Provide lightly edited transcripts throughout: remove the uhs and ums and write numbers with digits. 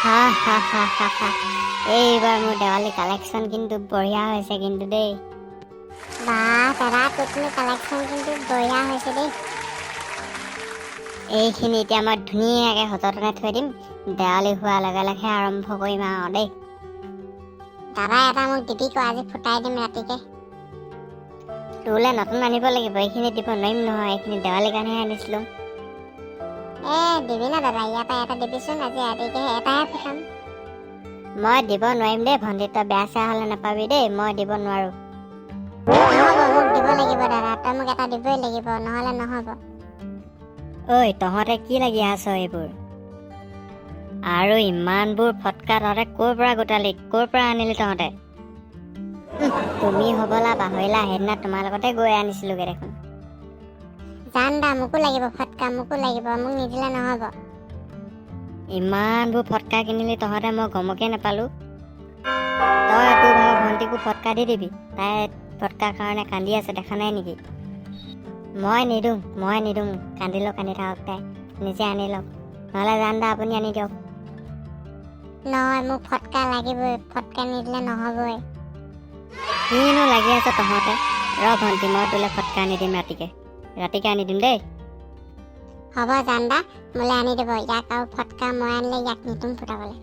হা হা হা হা হা এইবাৰ মোৰ দেৱালী কালেকশ্যন কিন্তু বঢ়িয়া হৈছে কিন্তু দেই। দাদা টেকনিক কালেকশ্যন কিন্তু বঢ়িয়া হৈছে দেই। এইখিনি এতিয়া মই ধুনীয়াকৈ সযতনে থৈ দিম, দেৱালী হোৱাৰ লগে লগে আৰম্ভ কৰিম আৰু দেই। দাদা এটা মোক দিবি ক, আজি ফুটাই দিম ৰাতিকে। তোলৈ নতুন আনিব লাগিব, এইখিনি দিব নোৱাৰিম নহয়, এইখিনি দেৱালীৰ কাৰণেহে আনিছিলোঁ। দিবি না দাদা, ইয়াৰ পৰা এটা দিবিচোন, আজি ৰাতিকে এটাহে ফুটাম। মই দিব নোৱাৰিম দেই ভণ্টি, তই বেয়া চেয়া হ'লে নাপাবি দেই, মই দিব নোৱাৰোঁ। নহ'ব, মোক দিব লাগিব দাদা, তই মোক এটা দিবই লাগিব, নহ'লে নহ'ব। ঐ তহঁতে কি লাগি আছ এইবোৰ? আৰু ইমানবোৰ ফটকা তহঁতে ক'ৰ পৰা গোটালি, ক'ৰ পৰা আনিলি তহঁতে? তুমি হ'বলা পাহৰিলা, সেইদিনা তোমাৰ লগতে গৈ আনিছিলোগৈ দেখোন। জান দা, মোকো লাগিব ফটকা, মোকো লাগিব, মোক নিদিলে নহ'ব। ইমানবোৰ ফটকা কিনিলি তহঁতে, মই গমকে নাপালোঁ। তই তোৰ ভাগৰ ভণ্টিকো ফটকা দি দিবি, তাই ফটকাৰ কাৰণে কান্দি আছে, দেখা নাই নেকি? মই নিদিওঁ, কান্দিলেও কান্দি থাকক তাই, নিজে আনি লওক, নহ'লে জান দা আপুনি আনি দিয়ক। নহয়, মোক ফটকা লাগিবই, ফটকা নিদিলে নহ'বই। কিনো লাগি আছ তহঁতে? ৰ ভণ্টি, মই তোলৈ ফটকা আনি দিম ৰাতিকে আনি দিম দেই। হ'ব জান দা, মোলৈ আনি দিব, ইয়াক আৰু ফটকা মই আনিলে ইয়াক নিদিম ফুটাবলৈ।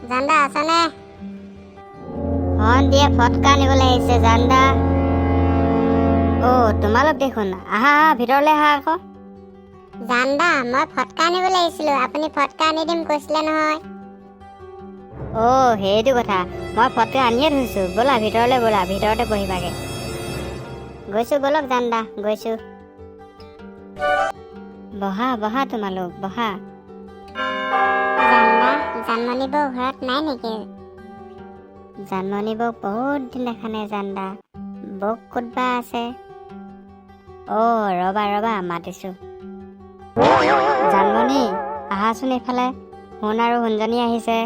জান দা আছনে? ভণ্টিয়ে ফটকা আনিবলৈ আহিছে জান দা। তোমালোক দেখোন, আহা ভিতৰলৈ আহা আকৌ। জান দা, মই ফটকা আনিবলৈ আহিছিলোঁ, আপুনি ফটকা আনি দিম কৈছিলে নহয়। সেইটো কথা, মই ফটকা আনিয়ে থৈছোঁ, ব'লা ভিতৰলৈ ব'লা, ভিতৰতে বহিবাগে। গৈছোঁ ব'লক জান দা, গৈছোঁ। বহা তোমালোক বহা। জান দা, জানমণি বৌ ঘৰত নাই নেকি? জানমণি বৌক বহুত দিন দেখা নাই জান দা, বৌক ক'ত বা আছে? ৰবা মাতিছোঁ। জানমণি আহাচোন এইফালে, সোণ আৰু সোণজনী আহিছে।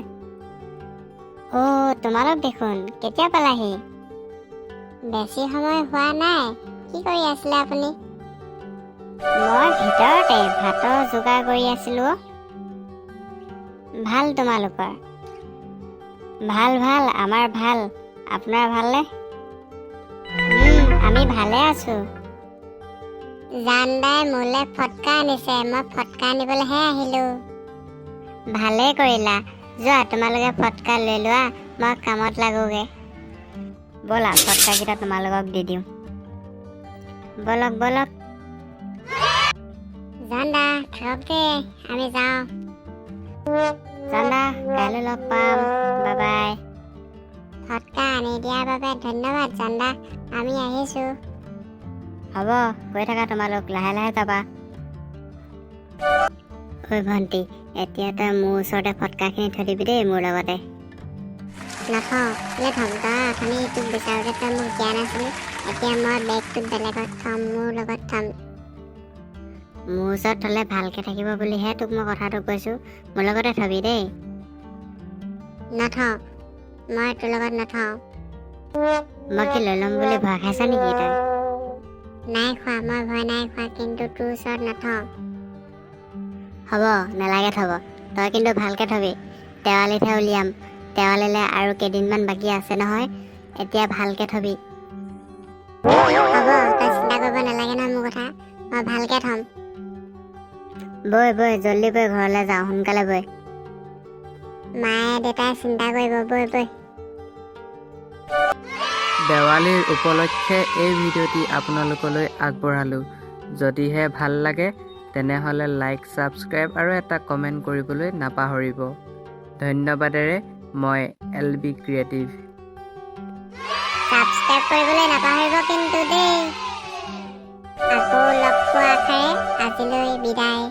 তোমালোক দেখোন, কেতিয়া পালাহি? বেছি সময় হোৱা নাই, কি কৰি আছিলে আপুনি? মই ভিতৰতে ভাতৰ যোগাৰ কৰি আছিলোঁ। ভাল তোমালোকৰ? ভাল, আমাৰ ভাল, আপোনাৰ ভালনে? আমি ভালে আছোঁ। জান দাই মোলৈ ফটকা আনিছে, মই ফটকা আনিবলৈহে আহিলোঁ। ভালে কৰিলা, যোৱা তোমালোকে ফটকা লৈ লোৱা, মই কামত লাগোগে। ব'লা ফটকাকেইটা তোমালোকক দি দিওঁ, ব'লক। জান দা থাকক দে, আমি যাওঁ। জান দা, কাইলৈ লগ পাম, বাই বাই। ফটকা আনি দিয়াৰ বাবে ধন্যবাদ জান দা, আমি আহিছোঁ। হ'ব, গৈ থাকা তোমালোক, লাহে লাহে যাবা। ভণ্টি, এতিয়া তই মোৰ ওচৰতে ফটকাখিনি থৈ দিবি দেই, মোৰ লগতে। নাথওঁ, কেলৈ থ'ম? তই অথনি তোক বিচাৰোঁতে তই মোক দিয়া নাছিলি, এতিয়া মই বেগটোত বেলেগত থ'ম, মোৰ লগত থ'ম। মোৰ ওচৰত থ'লে ভালকৈ থাকিব বুলিহে তোক মই কথাটো কৈছোঁ, মোৰ লগতে থ'বি দেই। নাথওঁ, মই তোৰ লগত নাথওঁ। মই কি লৈ ল'ম বুলি ভয় খাইছা নেকি তই? নাই খোৱা, মই ভয় নাই খোৱা, কিন্তু তোৰ ওচৰত নাথওঁ। হ'ব, নালাগে থ'ব, তই কিন্তু ভালকৈ থ'বি, দেৱালীতহে উলিয়াম, দেৱালীলৈ আৰু কেইদিনমান বাকী আছে নহয়, এতিয়া ভালকৈ থ'বি। হ'ব, তই চিন্তা কৰিব নালাগে নহয় মোৰ কথা, মই ভালকৈ থ'ম। বৈ জল্দি বৈ, ঘৰলৈ যাওঁ, সোনকালে বৈ। মায়ে দেউতাই চিন্তা কৰিব, বৈ। দেৱালীৰ উপলক্ষে এই ভিডিঅ'টি আপোনালোকলৈ আগবঢ়ালোঁ। যদিহে ভাল লাগে তেনেহ'লে লাইক, ছাবস্ক্ৰাইব আৰু এটা কমেণ্ট কৰিবলৈ নাপাহৰিব। ধন্যবাদেৰে মই LB ক্ৰিয়েটিভ। ছাবস্ক্ৰাইব কৰিবলৈ নাপাহৰিব কিন্তু দেই। আকৌ লগ পোৱা আশাৰে আজিলৈ বিদায়।